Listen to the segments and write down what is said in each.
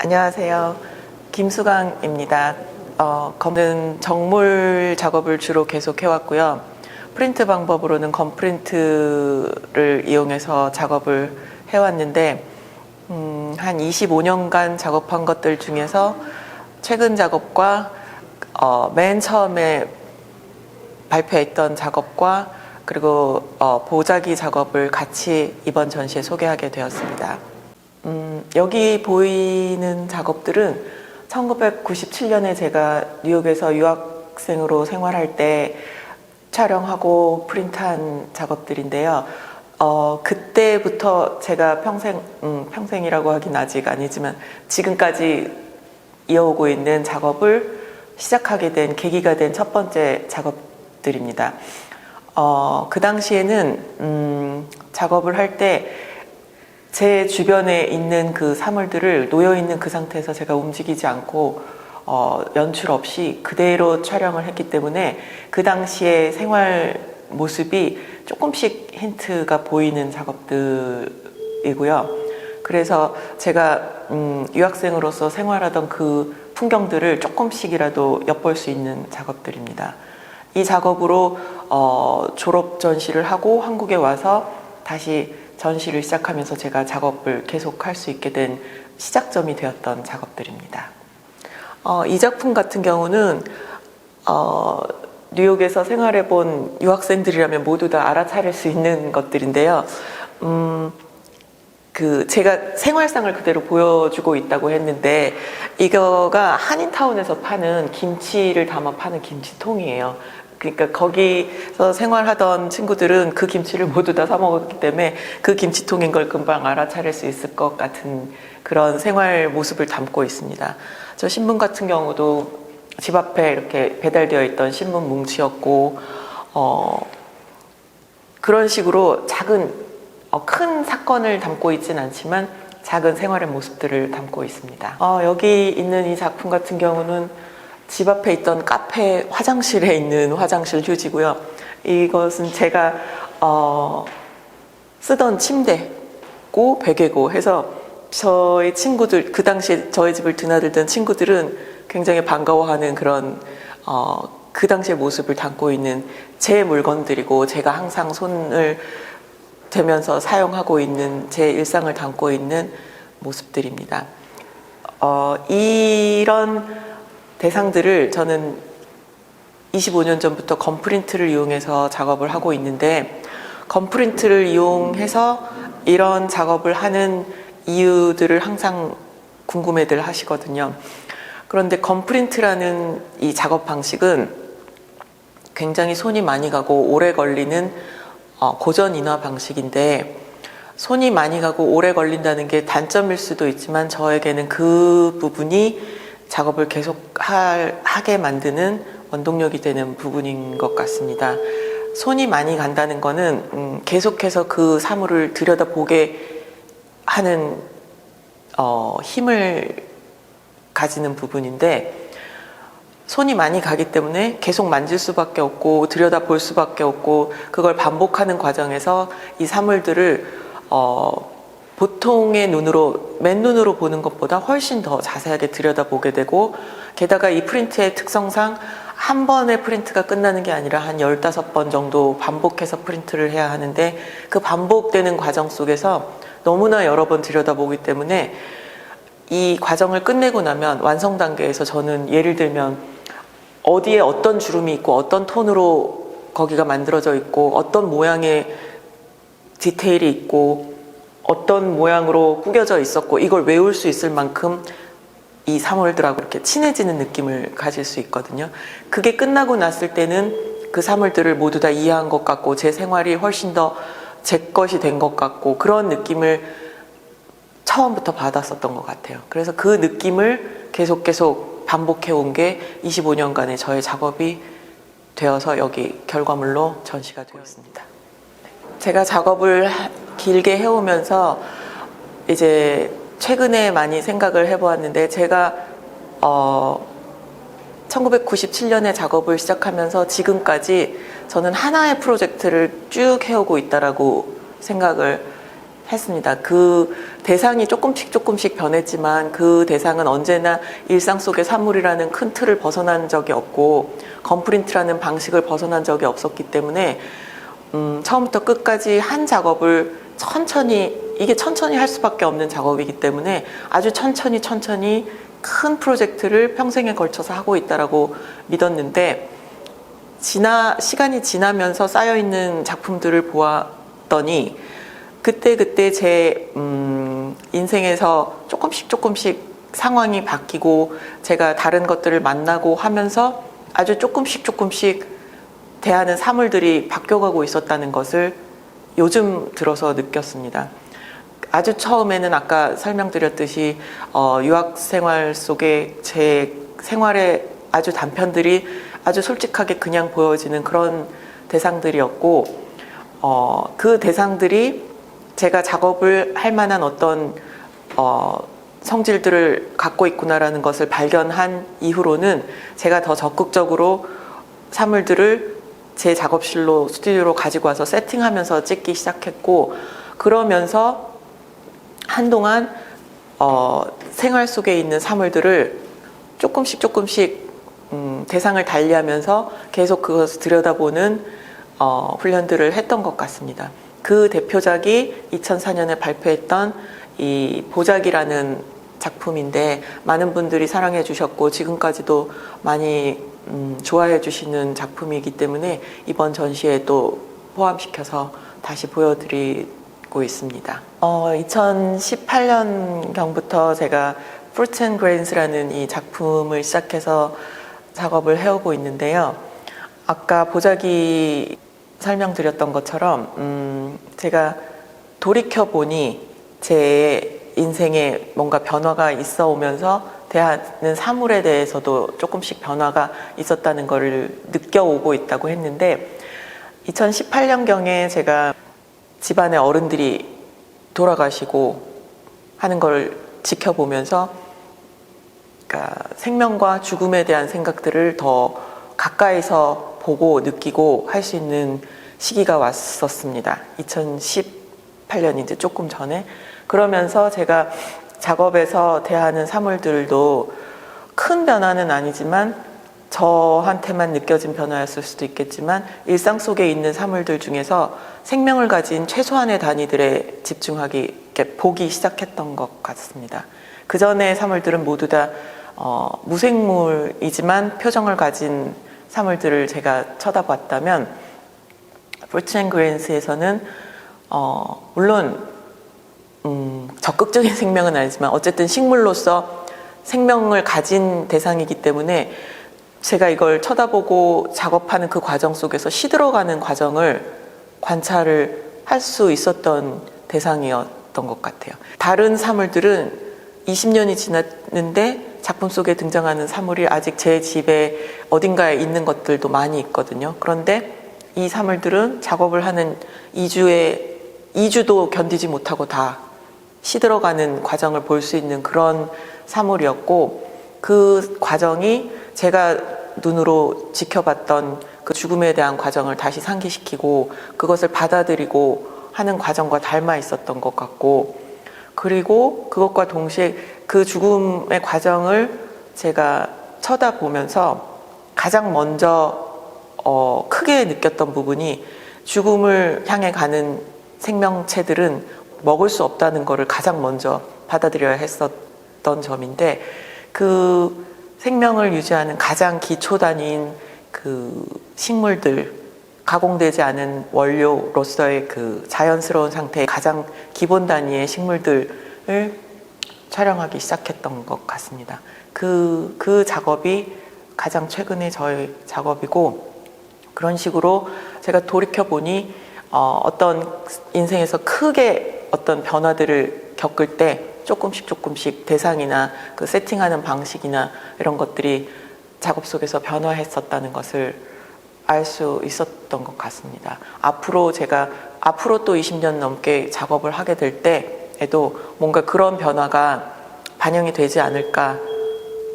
안녕하세요. 김수강입니다. 검은 정물 작업을 주로 계속 해왔고요. 프린트 방법으로는 건프린트를 이용해서 작업을 해왔는데 한 25년간 작업한 것들 중에서 최근 작업과 맨 처음에 발표했던 작업과 그리고 보자기 작업을 같이 이번 전시에 소개하게 되었습니다. 여기 보이는 작업들은 1997년에 제가 뉴욕에서 유학생으로 생활할 때 촬영하고 프린트한 작업들인데요. 그때부터 제가 평생이라고 하긴 아직 아니지만 지금까지 이어오고 있는 작업을 시작하게 된 계기가 된 첫 번째 작업들입니다. 그 당시에는 작업을 할 때 제 주변에 있는 그 사물들을 놓여있는 그 상태에서 제가 움직이지 않고 연출 없이 그대로 촬영을 했기 때문에 그 당시의 생활 모습이 조금씩 힌트가 보이는 작업들이고요. 그래서 제가 유학생으로서 생활하던 그 풍경들을 조금씩이라도 엿볼 수 있는 작업들입니다. 이 작업으로 졸업 전시를 하고 한국에 와서 다시 전시를 시작하면서 제가 작업을 계속할 수 있게 된 시작점이 되었던 작업들입니다. 이 작품 같은 경우는 뉴욕에서 생활해본 유학생들이라면 모두 다 알아차릴 수 있는 것들인데요. 제가 생활상을 그대로 보여주고 있다고 했는데 이거가 한인타운에서 파는 김치를 담아 파는 김치통이에요. 그러니까 거기서 생활하던 친구들은 그 김치를 모두 다 사 먹었기 때문에 그 김치통인 걸 금방 알아차릴 수 있을 것 같은 그런 생활 모습을 담고 있습니다. 저 신문 같은 경우도 집 앞에 이렇게 배달되어 있던 신문 뭉치였고 그런 식으로 작은 큰 사건을 담고 있진 않지만 작은 생활의 모습들을 담고 있습니다. 여기 있는 이 작품 같은 경우는 집 앞에 있던 카페 화장실에 있는 화장실 휴지고요. 이것은 제가 쓰던 침대고 베개고 해서 저희 친구들, 그 당시에 저희 집을 드나들던 친구들은 굉장히 반가워하는 그런 그 당시의 모습을 담고 있는 제 물건들이고 제가 항상 손을 대면서 사용하고 있는 제 일상을 담고 있는 모습들입니다. 이런 대상들을 저는 25년 전부터 건프린트를 이용해서 작업을 하고 있는데 건프린트를 이용해서 이런 작업을 하는 이유들을 항상 궁금해들 하시거든요. 그런데 건프린트라는 이 작업 방식은 굉장히 손이 많이 가고 오래 걸리는 고전 인화 방식인데 손이 많이 가고 오래 걸린다는 게 단점일 수도 있지만 저에게는 그 부분이 작업을 계속 하게 만드는 원동력이 되는 부분인 것 같습니다. 손이 많이 간다는 거는 계속해서 그 사물을 들여다보게 하는 힘을 가지는 부분인데 손이 많이 가기 때문에 계속 만질 수밖에 없고 들여다볼 수밖에 없고 그걸 반복하는 과정에서 이 사물들을 보통의 눈으로 맨눈으로 보는 것보다 훨씬 더 자세하게 들여다보게 되고 게다가 이 프린트의 특성상 한 번의 프린트가 끝나는 게 아니라 한 15번 정도 반복해서 프린트를 해야 하는데 그 반복되는 과정 속에서 너무나 여러 번 들여다보기 때문에 이 과정을 끝내고 나면 완성 단계에서 저는 예를 들면 어디에 어떤 주름이 있고 어떤 톤으로 거기가 만들어져 있고 어떤 모양의 디테일이 있고 어떤 모양으로 구겨져 있었고 이걸 외울 수 있을 만큼 이 사물들하고 이렇게 친해지는 느낌을 가질 수 있거든요. 그게 끝나고 났을 때는 그 사물들을 모두 다 이해한 것 같고 제 생활이 훨씬 더 제 것이 된 것 같고 그런 느낌을 처음부터 받았었던 것 같아요. 그래서 그 느낌을 계속 반복해 온 게 25년간의 저의 작업이 되어서 여기 결과물로 전시가 되어 있습니다. 제가 작업을 길게 해오면서 이제 최근에 많이 생각을 해보았는데 제가 1997년에 작업을 시작하면서 지금까지 저는 하나의 프로젝트를 쭉 해오고 있다라고 생각을 했습니다. 그 대상이 조금씩 변했지만 그 대상은 언제나 일상 속의 사물이라는 큰 틀을 벗어난 적이 없고 건프린트라는 방식을 벗어난 적이 없었기 때문에 처음부터 끝까지 한 작업을 이게 천천히 할 수밖에 없는 작업이기 때문에 아주 천천히 큰 프로젝트를 평생에 걸쳐서 하고 있다라고 믿었는데 시간이 지나면서 쌓여있는 작품들을 보았더니 그때 제 인생에서 조금씩 상황이 바뀌고 제가 다른 것들을 만나고 하면서 아주 조금씩 대하는 사물들이 바뀌어가고 있었다는 것을 요즘 들어서 느꼈습니다. 아주 처음에는 아까 설명드렸듯이 유학 생활 속에 제 생활의 아주 단편들이 아주 솔직하게 그냥 보여지는 그런 대상들이었고 그 대상들이 제가 작업을 할 만한 어떤 성질들을 갖고 있구나라는 것을 발견한 이후로는 제가 더 적극적으로 사물들을 제 작업실로 스튜디오로 가지고 와서 세팅하면서 찍기 시작했고 그러면서 한동안 생활 속에 있는 사물들을 조금씩 대상을 달리하면서 계속 그것을 들여다보는 훈련들을 했던 것 같습니다. 그 대표작이 2004년에 발표했던 이 보자기라는 작품인데 많은 분들이 사랑해 주셨고 지금까지도 많이 좋아해 주시는 작품이기 때문에 이번 전시에 또 포함시켜서 다시 보여드리고 있습니다. 2018년경부터 제가 Fruits and Grains라는 이 작품을 시작해서 작업을 해오고 있는데요. 아까 보자기 설명드렸던 것처럼 제가 돌이켜보니 제 인생에 뭔가 변화가 있어 오면서 대하는 사물에 대해서도 조금씩 변화가 있었다는 것을 느껴오고 있다고 했는데 2018년경에 제가 집안의 어른들이 돌아가시고 하는 걸 지켜보면서 그러니까 생명과 죽음에 대한 생각들을 더 가까이서 보고 느끼고 할 수 있는 시기가 왔었습니다. 2018년 이제 조금 전에. 그러면서 제가 작업에서 대하는 사물들도 큰 변화는 아니지만 저한테만 느껴진 변화였을 수도 있겠지만 일상 속에 있는 사물들 중에서 생명을 가진 최소한의 단위들에 보기 시작했던 것 같습니다. 그 전의 사물들은 모두 다 무생물이지만 표정을 가진 사물들을 제가 쳐다봤다면 Fruits and Grains에서는 물론 적극적인 생명은 아니지만 어쨌든 식물로서 생명을 가진 대상이기 때문에 제가 이걸 쳐다보고 작업하는 그 과정 속에서 시들어가는 과정을 관찰을 할 수 있었던 대상이었던 것 같아요. 다른 사물들은 20년이 지났는데 작품 속에 등장하는 사물이 아직 제 집에 어딘가에 있는 것들도 많이 있거든요. 그런데 이 사물들은 작업을 하는 2주도 견디지 못하고 다 시들어가는 과정을 볼 수 있는 그런 사물이었고 그 과정이 제가 눈으로 지켜봤던 그 죽음에 대한 과정을 다시 상기시키고 그것을 받아들이고 하는 과정과 닮아 있었던 것 같고 그리고 그것과 동시에 그 죽음의 과정을 제가 쳐다보면서 가장 먼저 크게 느꼈던 부분이 죽음을 향해 가는 생명체들은 먹을 수 없다는 것을 가장 먼저 받아들여야 했었던 점인데 그 생명을 유지하는 가장 기초 단위인 그 식물들 가공되지 않은 원료로서의 그 자연스러운 상태의 가장 기본 단위의 식물들을 촬영하기 시작했던 것 같습니다. 그 작업이 가장 최근의 저의 작업이고 그런 식으로 제가 돌이켜보니 어떤 인생에서 크게 어떤 변화들을 겪을 때 조금씩 대상이나 그 세팅하는 방식이나 이런 것들이 작업 속에서 변화했었다는 것을 알 수 있었던 것 같습니다. 앞으로 또 20년 넘게 작업을 하게 될 때에도 뭔가 그런 변화가 반영이 되지 않을까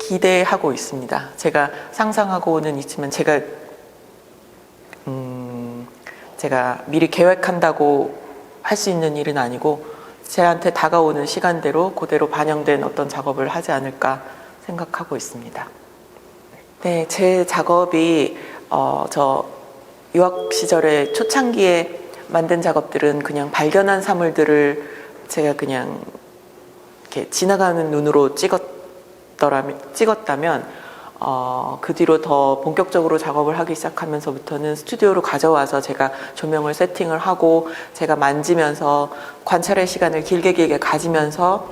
기대하고 있습니다. 제가 상상하고는 있지만 제가 미리 계획한다고 할 수 있는 일은 아니고 제한테 다가오는 시간대로 그대로 반영된 어떤 작업을 하지 않을까 생각하고 있습니다. 네, 제 작업이 저 유학 시절에 초창기에 만든 작업들은 그냥 발견한 사물들을 제가 그냥 이렇게 지나가는 눈으로 찍었다면 그 뒤로 더 본격적으로 작업을 하기 시작하면서부터는 스튜디오로 가져와서 제가 조명을 세팅을 하고 제가 만지면서 관찰의 시간을 길게 가지면서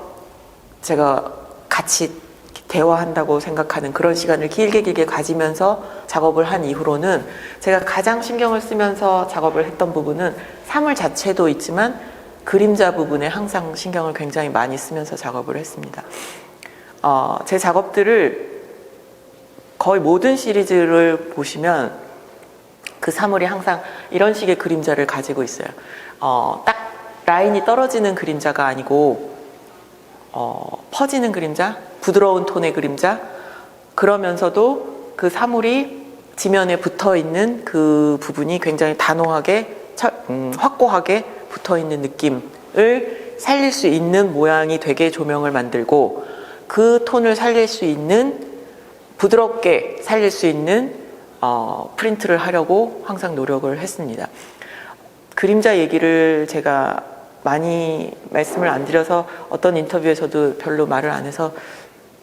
제가 같이 대화한다고 생각하는 그런 시간을 길게 가지면서 작업을 한 이후로는 제가 가장 신경을 쓰면서 작업을 했던 부분은 사물 자체도 있지만 그림자 부분에 항상 신경을 굉장히 많이 쓰면서 작업을 했습니다. 제 작업들을 거의 모든 시리즈를 보시면 그 사물이 항상 이런 식의 그림자를 가지고 있어요. 딱 라인이 떨어지는 그림자가 아니고 퍼지는 그림자, 부드러운 톤의 그림자, 그러면서도 그 사물이 지면에 붙어있는 그 부분이 굉장히 단호하게 확고하게 붙어있는 느낌을 살릴 수 있는 모양이 되게 조명을 만들고 그 톤을 살릴 수 있는 부드럽게 살릴 수 있는 프린트를 하려고 항상 노력을 했습니다. 그림자 얘기를 제가 많이 말씀을 안 드려서 어떤 인터뷰에서도 별로 말을 안 해서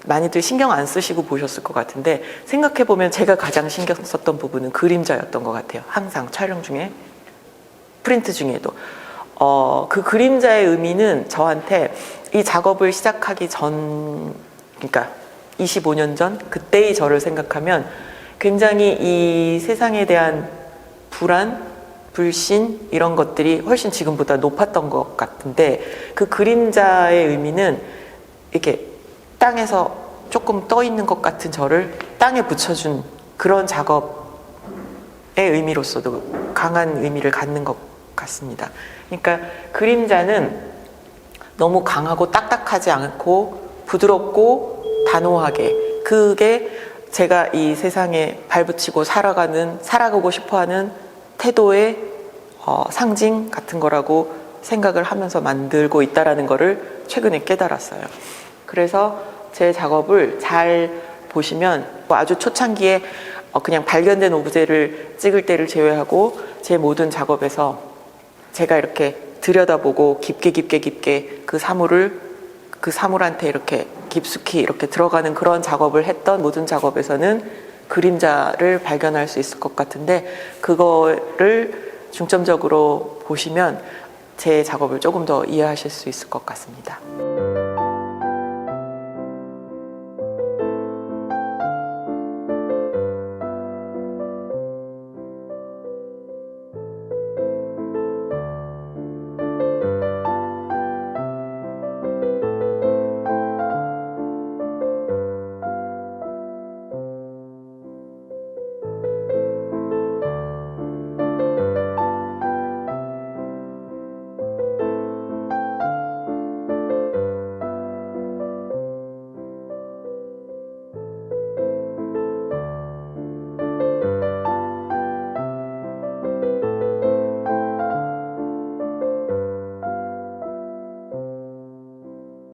많이들 신경 안 쓰시고 보셨을 것 같은데 생각해보면 제가 가장 신경 썼던 부분은 그림자였던 것 같아요. 항상 촬영 중에 프린트 중에도 그 그림자의 의미는 저한테 이 작업을 시작하기 전 그러니까 25년 전 그때의 저를 생각하면 굉장히 이 세상에 대한 불안, 불신 이런 것들이 훨씬 지금보다 높았던 것 같은데 그 그림자의 의미는 이렇게 땅에서 조금 떠 있는 것 같은 저를 땅에 붙여준 그런 작업의 의미로서도 강한 의미를 갖는 것 같습니다. 그러니까 그림자는 너무 강하고 딱딱하지 않고 부드럽고 단호하게 그게 제가 이 세상에 발붙이고 살아가고 싶어하는 태도의 상징 같은 거라고 생각을 하면서 만들고 있다라는 거를 최근에 깨달았어요. 그래서 제 작업을 잘 보시면 아주 초창기에 그냥 발견된 오브제를 찍을 때를 제외하고 제 모든 작업에서 제가 이렇게 들여다보고 깊게 그 사물한테 이렇게 깊숙이 이렇게 들어가는 그런 작업을 했던 모든 작업에서는 그림자를 발견할 수 있을 것 같은데 그거를 중점적으로 보시면 제 작업을 조금 더 이해하실 수 있을 것 같습니다.